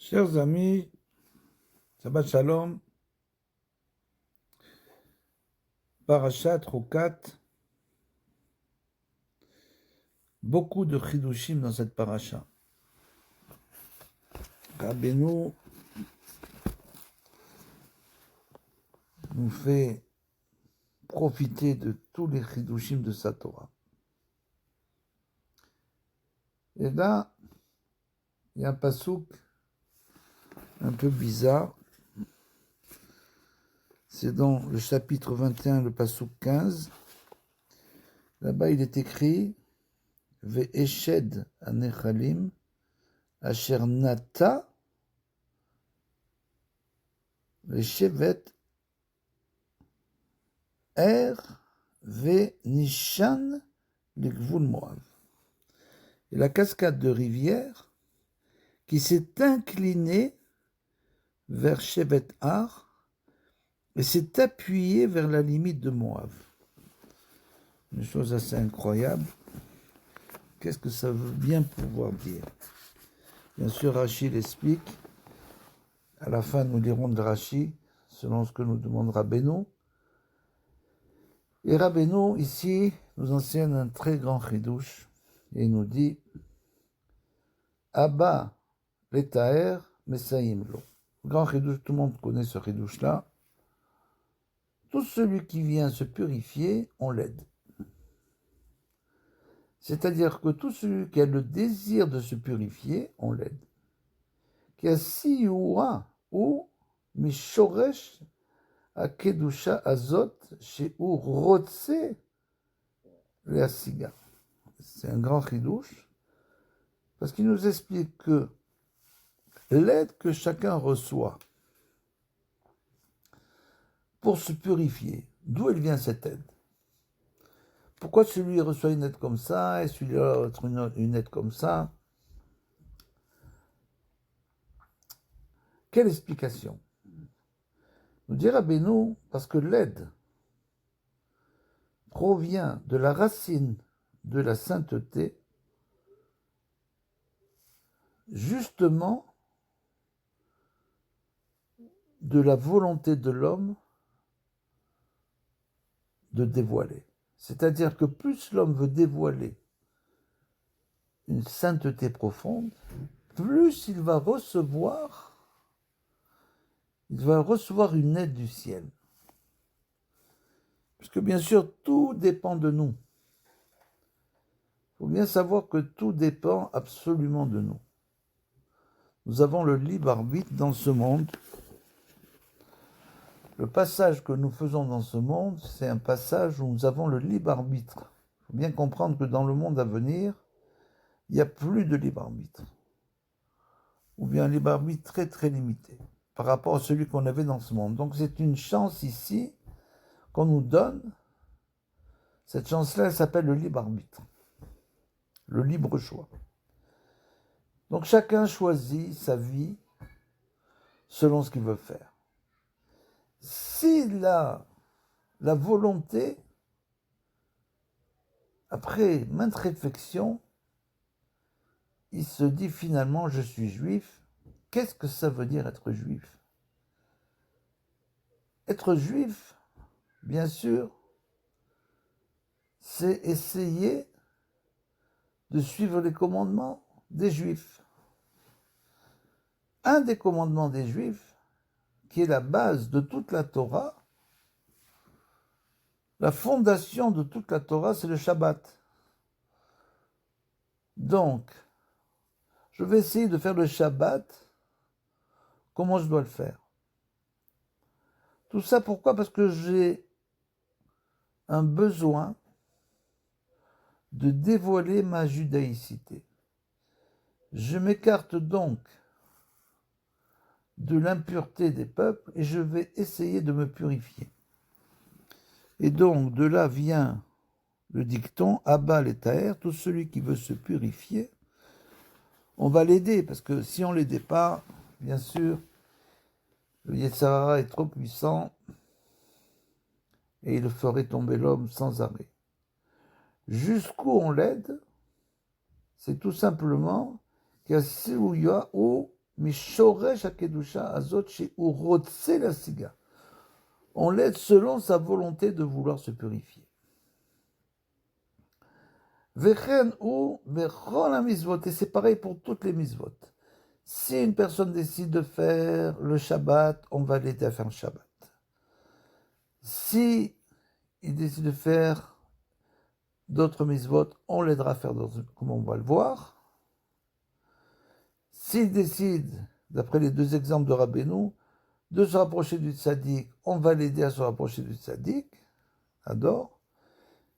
Chers amis, Shabbat Shalom, Parashat Rokat, beaucoup de chidushim dans cette paracha. Rabbeinu nous fait profiter de tous les chidushim de sa Torah. Et là, il y a un pasouk un peu bizarre. C'est dans le chapitre 21, le pasouk 15. Là-bas, il est écrit Ve'eshed anechalim asher nata ve'shevet er ve'nishan legvul Moav. Et la cascade de rivière qui s'est inclinée vers Shevet Ar et s'est appuyée vers la limite de Moav. Une chose assez incroyable. Qu'est-ce que ça veut bien pouvoir dire? Bien sûr, Rashi l'explique. À la fin, nous lirons de Rashi, selon ce que nous demande Rabbeinu. Et Rabbeinu, ici, nous enseigne un très grand chidouche, et il nous dit Abba letaer mesaim lo. Grand chidouche, tout le monde connaît ce chidouche-là. Tout celui qui vient se purifier, on l'aide. C'est-à-dire que tout celui qui a le désir de se purifier, on l'aide. Qui a siura ou mishoresh akedusha azot chez ou rotse le asiga. C'est un grand chidouche parce qu'il nous explique que l'aide que chacun reçoit pour se purifier, d'où elle vient cette aide? Pourquoi celui reçoit une aide comme ça et celui-là autre une aide comme ça? Quelle explication? Nous dit Rabbeinu, parce que l'aide provient de la racine de la sainteté, justement de la volonté de l'homme de dévoiler. C'est-à-dire que plus l'homme veut dévoiler une sainteté profonde, plus il va recevoir une aide du ciel. Puisque bien sûr, tout dépend de nous. Il faut bien savoir que tout dépend absolument de nous. Nous avons le libre arbitre dans ce monde. Le passage que nous faisons dans ce monde, c'est un passage où nous avons le libre arbitre. Il faut bien comprendre que dans le monde à venir, il n'y a plus de libre arbitre. Ou bien un libre arbitre très très limité par rapport à celui qu'on avait dans ce monde. Donc c'est une chance ici qu'on nous donne. Cette chance-là, elle s'appelle le libre arbitre. Le libre choix. Donc chacun choisit sa vie selon ce qu'il veut faire. S'il a la volonté, après maintes réflexions, il se dit finalement, je suis juif. Qu'est-ce que ça veut dire être juif? Être juif, bien sûr, c'est essayer de suivre les commandements des juifs. Un des commandements des juifs, qui est la base de toute la Torah, la fondation de toute la Torah, c'est le Shabbat. Donc, je vais essayer de faire le Shabbat. Comment je dois le faire? Tout ça, pourquoi? Parce que j'ai un besoin de dévoiler ma judaïcité. Je m'écarte donc de l'impureté des peuples et je vais essayer de me purifier. Et donc, de là vient le dicton Abba letaer, tout celui qui veut se purifier, on va l'aider, parce que si on ne l'aidait pas, bien sûr, le Yetzer Hara est trop puissant et il ferait tomber l'homme sans arrêt. Jusqu'où on l'aide, c'est tout simplement qu'il y a Siouya ou mishoresh hakedusha azot she'u rotse lasiga. On l'aide selon sa volonté de vouloir se purifier. Vechen ou bechol hamizvot, et c'est pareil pour toutes les misvot. Si une personne décide de faire le Shabbat, on va l'aider à faire le Shabbat. Si il décide de faire d'autres misvot, on l'aidera à faire d'autres, comme on va le voir. S'il décide, d'après les deux exemples de Rabbeinu, de se rapprocher du tzaddik, on va l'aider à se rapprocher du tzaddik, adore.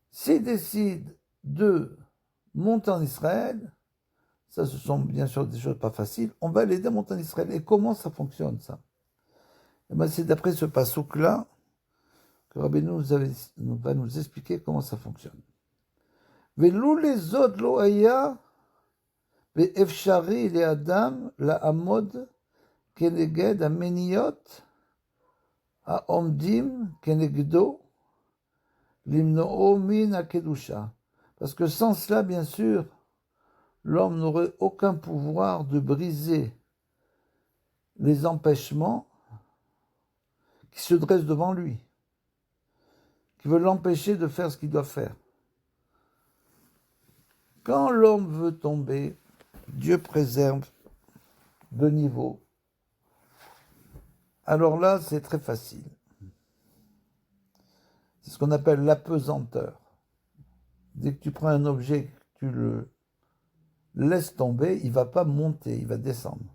S'il décide de monter en Israël, ça ce sont bien sûr des choses pas faciles, on va l'aider à monter en Israël. Et comment ça fonctionne ça? Et ben, c'est d'après ce passouk-là que Rabbeinu va nous expliquer comment ça fonctionne. Velou les autres lo haya ve'efshari le adam la amod keneged ameniot haomdim kenegdo limnoo min hakedusha. Parce que sans cela, bien sûr, l'homme n'aurait aucun pouvoir de briser les empêchements qui se dressent devant lui, qui veulent l'empêcher de faire ce qu'il doit faire. Quand l'homme veut tomber, Dieu préserve de niveau. Alors là, c'est très facile. C'est ce qu'on appelle l'apesanteur. Dès que tu prends un objet, que tu le laisses tomber, il ne va pas monter, il va descendre.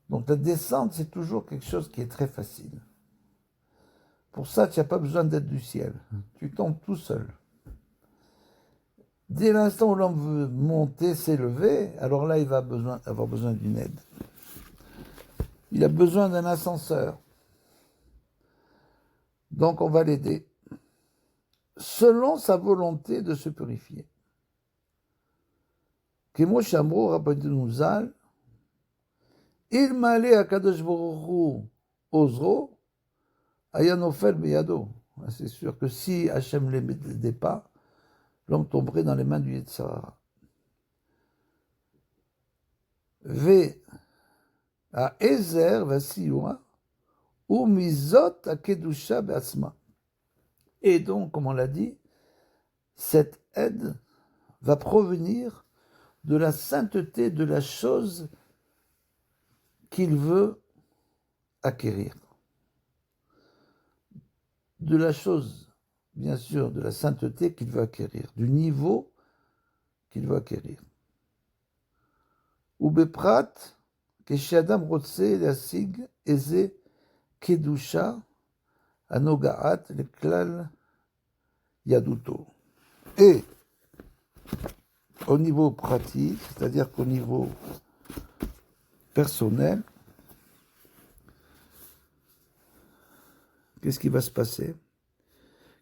Donc la descente, c'est toujours quelque chose qui est très facile. Pour ça, tu n'as pas besoin d'aide du ciel. Tu tombes tout seul. Dès l'instant où l'homme veut monter, s'élever, alors là, il va avoir besoin d'une aide. Il a besoin d'un ascenseur. Donc, on va l'aider selon sa volonté de se purifier. Kemo Shamro Rabbeinu Zal, il m'allait à Kadosh Baruch Hu Ozro, Ayanofel Beyado. C'est sûr que si Hachem ne l'aidait pas, l'homme tomberait dans les mains du Yetzirah. Ve a Ezer Vasiua ou Mizot a Kedusha Beasma. Et donc, comme on l'a dit, cette aide va provenir de la sainteté de la chose qu'il veut acquérir. De la chose, bien sûr, de la sainteté qu'il veut acquérir, du niveau qu'il veut acquérir. Ou beprat, keshiadam rotse leasig eze kedusha anogaat le klal yaduto. Et au niveau pratique, c'est-à-dire qu'au niveau personnel, qu'est-ce qui va se passer?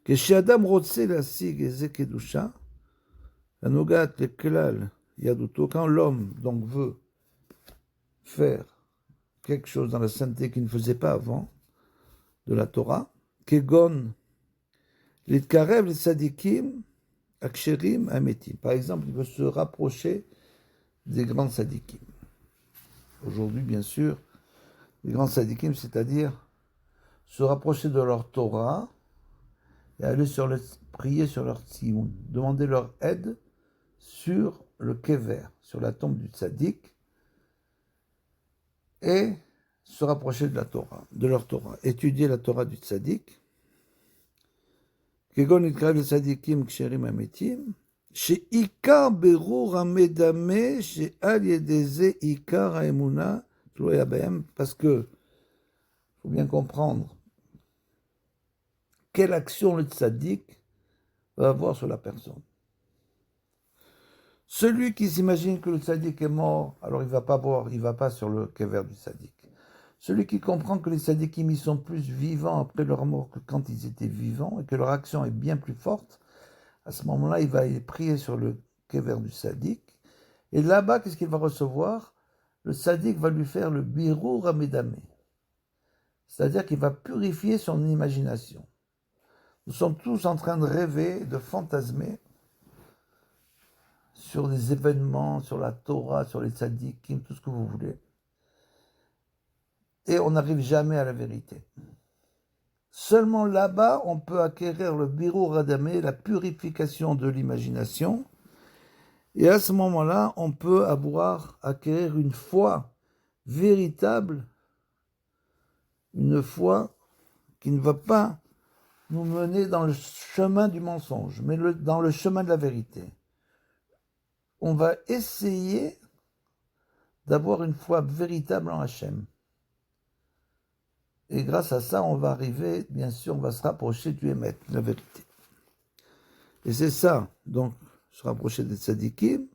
Que chez Adam Rotse la sig et Zekedusha, la nogat le klal yaduto, quand l'homme donc veut faire quelque chose dans la sainteté qu'il ne faisait pas avant, de la Torah, kegon l'itkarev les sadikim aksherim ametim. Par exemple, il veut se rapprocher des grands sadikim. Aujourd'hui, bien sûr, les grands sadikim, c'est-à-dire se rapprocher de leur Torah et aller prier sur leur tzioun, demander leur aide sur le kever, sur la tombe du tzaddik, et se rapprocher de la Torah, de leur Torah, étudier la Torah du tzaddik. כגון נקרא לצדיקים כשרים אמיתים, שעיקר בירור המדמה שעל ידי זה עיקר האמונה תלויה בהם, parce que faut bien comprendre quelle action le tzaddik va avoir sur la personne. Celui qui s'imagine que le tzaddik est mort, alors il va pas sur le kever du tzaddik. Celui qui comprend que les tzaddikim sont plus vivants après leur mort que quand ils étaient vivants et que leur action est bien plus forte, à ce moment-là, il va prier sur le kever du tzaddik. Et là-bas, qu'est-ce qu'il va recevoir? Le tzaddik va lui faire le birur amedamé. C'est-à-dire qu'il va purifier son imagination. Nous sommes tous en train de rêver, de fantasmer sur des événements, sur la Torah, sur les tzaddikim, tout ce que vous voulez. et on n'arrive jamais à la vérité. Seulement là-bas, on peut acquérir le birur hadamé, la purification de l'imagination, et à ce moment-là, on peut acquérir une foi véritable, une foi qui ne va pas nous mener dans le chemin du mensonge, mais dans le chemin de la vérité. On va essayer d'avoir une foi véritable en Hachem. Et grâce à ça, on va arriver, bien sûr, on va se rapprocher du Emet, de la vérité. Et c'est ça, donc, se rapprocher des tzadikim,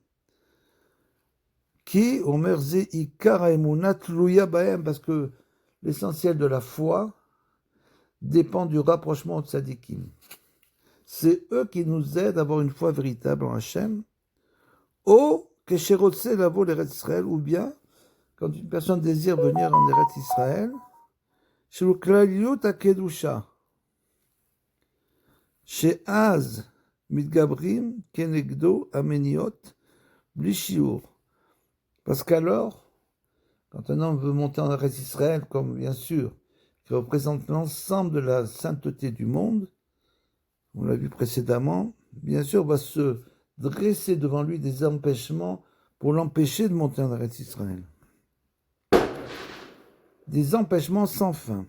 qui, Omer ze ikar haemunah tluya bahem, parce que l'essentiel de la foi dépend du rapprochement aux tzadikim. C'est eux qui nous aident à avoir une foi véritable en Hachem, ou kesherotse lavo l'Eretz Israël, ou bien, quand une personne désire venir en Eretz Israël, shel klaliyut hakedusha, she'az mitgabrim kenegdo ameniot bli shiur. Parce qu'alors, quand un homme veut monter en Eretz Israël, comme bien sûr, qui représente l'ensemble de la sainteté du monde, on l'a vu précédemment, bien sûr, va se dresser devant lui des empêchements pour l'empêcher de monter en Eretz Israël. Des empêchements sans fin.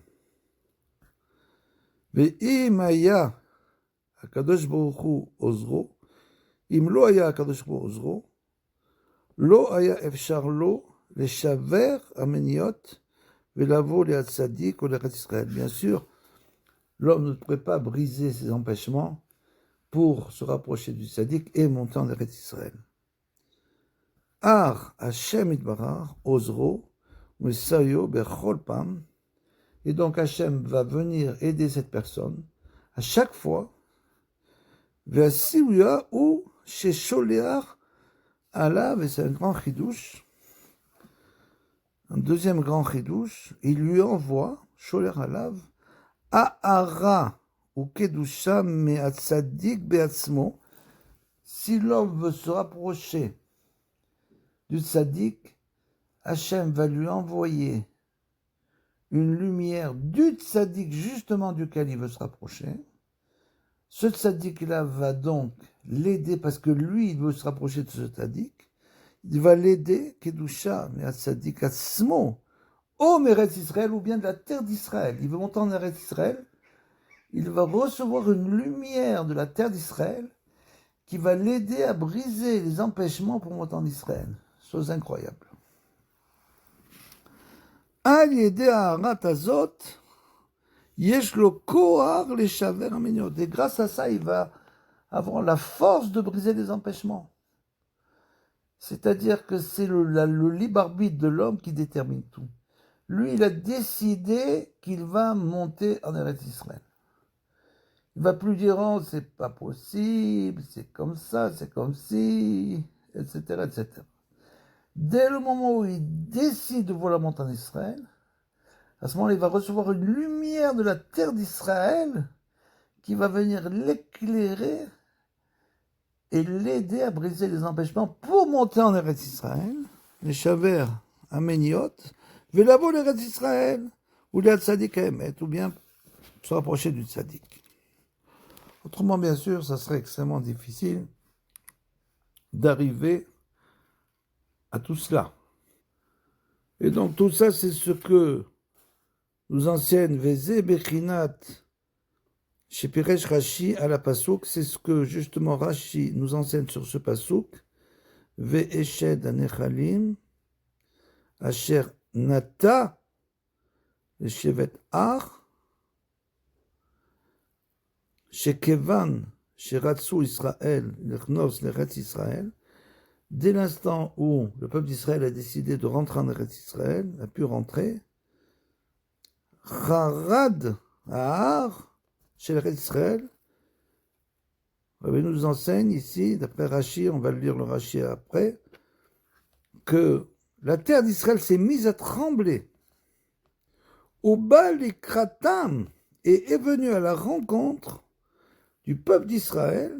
Ve'im haya HaKadosh Baruch Hu ozro, im lo haya HaKadosh Baruch Hu ozro, lo haya efshar lo leshaver ameniot velavo le'at tzadik ou l'Eretz Israël. Bien sûr, l'homme ne pourrait pas briser ces empêchements pour se rapprocher du tzaddik et monter en Eretz Israël. Ar Hashem itbarar ozro mesayo bechol pam, et donc Hashem va venir aider cette personne à chaque fois. Ve'asiouya ou chez Sholear alav, et c'est un grand chidouche, un deuxième grand chidouche, il lui envoie Sholear alav Ahara ou kedusha me'atzadik be'atzmo. Si l'homme veut se rapprocher du tzaddik, Hachem va lui envoyer une lumière du tzaddik justement duquel il veut se rapprocher. Ce tzaddik-là va donc l'aider parce que lui, il veut se rapprocher de ce tzaddik. Il va l'aider, kedusha me'atzadik atzmo, au Eretz Israël ou bien de la terre d'Israël. Il veut monter en Eretz Israël. Il va recevoir une lumière de la terre d'Israël qui va l'aider à briser les empêchements pour monter en Israël. Chose incroyable. Al yedei ha'arat hazot, yesh lo kohar leshaver ameniot. Et grâce à ça, il va avoir la force de briser les empêchements. C'est-à-dire que c'est le libre arbitre de l'homme qui détermine tout. Lui, il a décidé qu'il va monter en Eretz Israël. Il va plus dire, oh, c'est pas possible, c'est comme ça, c'est comme si, etc., etc. Dès le moment où il décide de vouloir monter en Israël, à ce moment-là, il va recevoir une lumière de la terre d'Israël qui va venir l'éclairer et l'aider à briser les empêchements pour monter en Eretz Israël, les shaver ameniot, velavo l'Eretz Israël, ou les tzadik haemet, ou bien se rapprocher du tzadik. Autrement, bien sûr, ça serait extrêmement difficile d'arriver à tout cela. Et donc, tout ça, c'est ce que nous enseigne Vezé Bechinat chez Piresh Rashi à la Pasouk. C'est ce que, justement, Rashi nous enseigne sur ce Pasouk. Ve'eshed anechalim asher nata shevet ar shekevan sheratsu Israël lechnos l'Eretz Israël. Dès l'instant où le peuple d'Israël a décidé de rentrer en Eretz Israël, a pu rentrer, Harad Ahar chez l'Eretz Israël, Rabbi nous enseigne ici, d'après Rashi, on va lire le Rashi après, que la terre d'Israël s'est mise à trembler. Ubal Kratam et est venu à la rencontre du peuple d'Israël,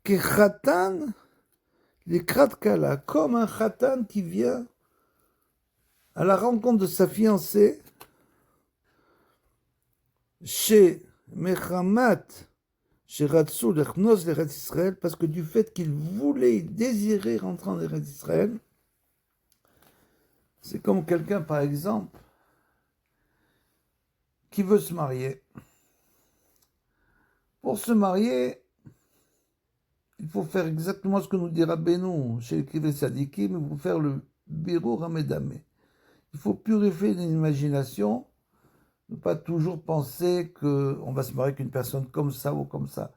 qui Khatan les Kratkala, comme un Khatan qui vient à la rencontre de sa fiancée chez Mechamat, chez Ratsou, l'Echnos, l'Eretz Israël, parce que du fait qu'il voulait, il désirait rentrer en Eretz Israël, c'est comme quelqu'un, par exemple, qui veut se marier. Pour se marier, il faut faire exactement ce que nous dit Rabbeinu chez l'écrivain Sadikim, il faut faire le Birur Hamedame. Il faut purifier l'imagination, ne pas toujours penser qu'on va se marier avec une personne comme ça ou comme ça.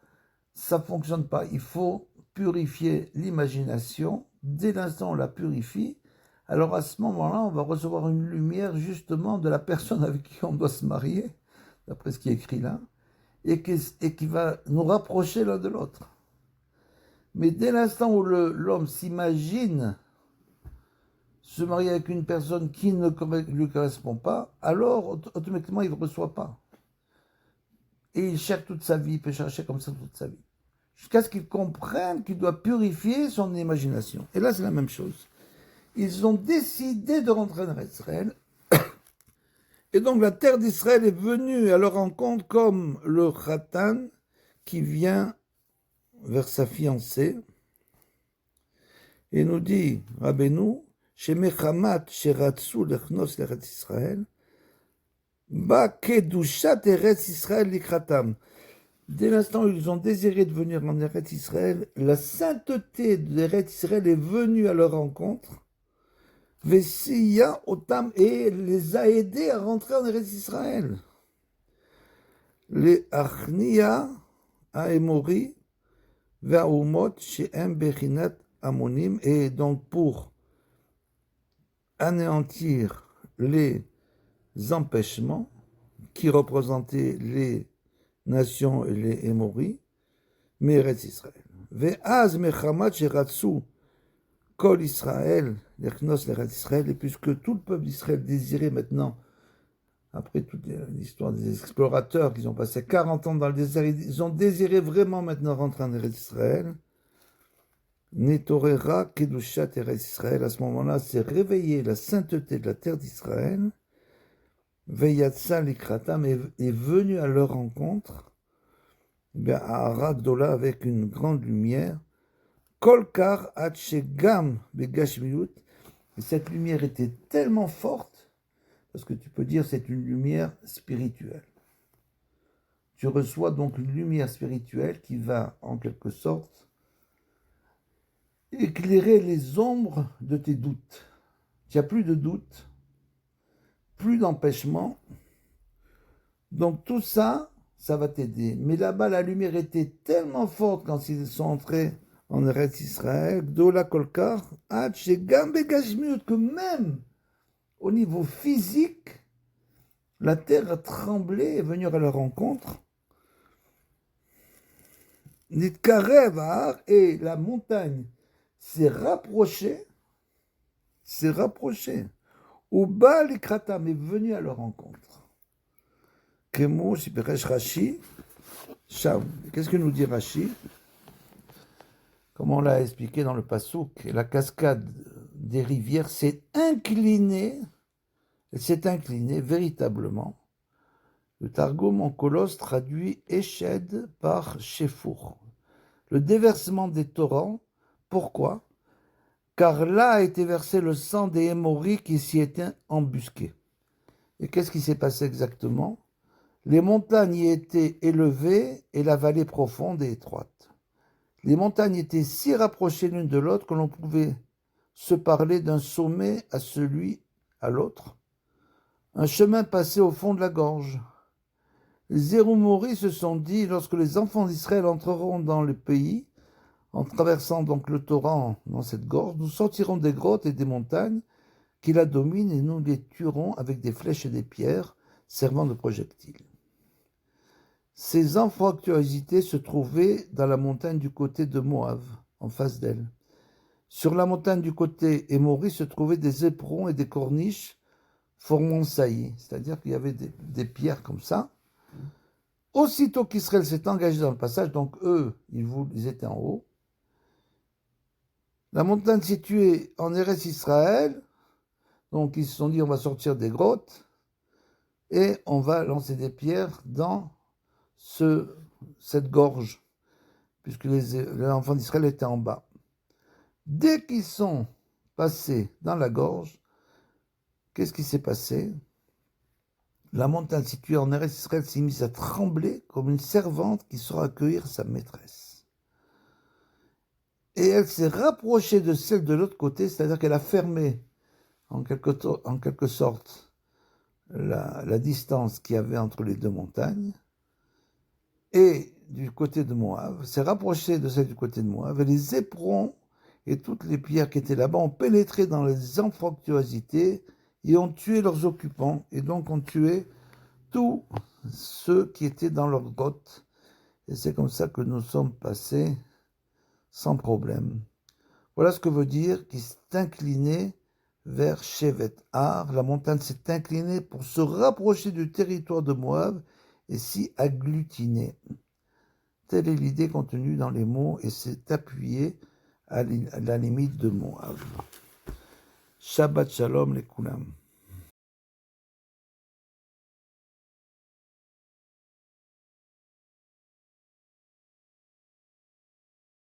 Ça ne fonctionne pas. Il faut purifier l'imagination. Dès l'instant où on la purifie, alors à ce moment-là, on va recevoir une lumière justement de la personne avec qui on doit se marier, d'après ce qui est écrit là, et qui va nous rapprocher l'un de l'autre. Mais dès l'instant où l'homme s'imagine se marier avec une personne qui ne lui correspond pas, alors automatiquement il ne reçoit pas. Et il cherche toute sa vie, il peut chercher comme ça toute sa vie. Jusqu'à ce qu'il comprenne qu'il doit purifier son imagination. Et là c'est la même chose. Ils ont décidé de rentrer en Israël. Et donc la terre d'Israël est venue à leur rencontre comme le Khatan qui vient vers sa fiancée. Et nous dit Rabbeinu, chez Mechamat, chez Ratsou, l'Echnos, l'Eretz Israël, Ba Kedushat Eretz Israël likratam. Dès l'instant où ils ont désiré de venir en Eretz Israël, la sainteté de l'Eretz Israël est venue à leur rencontre. Vesiya Otam et les a aidés à rentrer en Eretz Israël. Les Achnia Aemori Ve'aumot She'em Bechinat Amonim, et donc pour anéantir les empêchements qui représentaient les nations et les Émoris, mais Eretz Israël. Ve'az mechamat sheratsu kol Israël, l'Echnos l'Eretz Israël, et puisque tout le peuple d'Israël désirait maintenant, après toute l'histoire des explorateurs qui ont passé 40 ans dans le désert, ils ont désiré vraiment maintenant rentrer en Eretz Israël. Netorera Kedushat Eretz Israël, à ce moment-là, s'est réveillée la sainteté de la terre d'Israël. Veyatsa Likratam est venu à leur rencontre, à Aragdola avec une grande lumière. Kolkar Hatshegam Begashmiut, et cette lumière était tellement forte, parce que tu peux dire c'est une lumière spirituelle. Tu reçois donc une lumière spirituelle qui va, en quelque sorte, éclairer les ombres de tes doutes. Il n'y a plus de doute, plus d'empêchement. Donc tout ça, ça va t'aider. Mais là-bas, la lumière était tellement forte quand ils sont entrés en Eretz Israël, Dola Kolkar, que même au niveau physique, la terre a tremblé et est venue à leur rencontre. Nitkarev et la montagne s'est rapprochée. Uba Likratam est venu à leur rencontre. Kemo Shiperesh Rashi. Qu'est-ce que nous dit Rashi? Comme on l'a expliqué dans le Passouk, la cascade des rivières s'est inclinée, véritablement. Le Targum en Colosse traduit Eshed par Shefour. Le déversement des torrents, pourquoi? Car là a été versé le sang des Émoris qui s'y étaient embusqués. Et qu'est-ce qui s'est passé exactement? Les montagnes y étaient élevées et la vallée profonde et étroite. Les montagnes étaient si rapprochées l'une de l'autre que l'on pouvait se parler d'un sommet à celui à l'autre. Un chemin passait au fond de la gorge. Les Émoris se sont dit, lorsque les enfants d'Israël entreront dans le pays, en traversant donc le torrent dans cette gorge, nous sortirons des grottes et des montagnes qui la dominent et nous les tuerons avec des flèches et des pierres servant de projectiles. Ces anfractuosités se trouvaient dans la montagne du côté de Moab, en face d'elle. Sur la montagne du côté Émori se trouvaient des éperons et des corniches formant saillie, c'est-à-dire qu'il y avait des pierres comme ça. Aussitôt qu'Israël s'est engagé dans le passage, donc eux, ils étaient en haut, la montagne située en Eretz Israël, donc ils se sont dit on va sortir des grottes, et on va lancer des pierres dans cette gorge, puisque les enfants d'Israël étaient en bas. Dès qu'ils sont passés dans la gorge, qu'est-ce qui s'est passé? La montagne située en Eretz Israël s'est mise à trembler comme une servante qui saura accueillir sa maîtresse. Et elle s'est rapprochée de celle de l'autre côté, c'est-à-dire qu'elle a fermé en quelque sorte la distance qu'il y avait entre les deux montagnes. Et du côté de Moab, s'est rapprochée de celle du côté de Moab, et les éperons et toutes les pierres qui étaient là-bas ont pénétré dans les anfractuosités et ont tué leurs occupants, et donc ont tué tous ceux qui étaient dans leurs grottes. Et c'est comme ça que nous sommes passés sans problème. Voilà ce que veut dire qu'il s'est incliné vers Shevet Har. La montagne s'est inclinée pour se rapprocher du territoire de Moab et s'y agglutiner. Telle est l'idée contenue dans les mots et s'est appuyée à la limite de Moab. Shabbat Shalom les Koulam.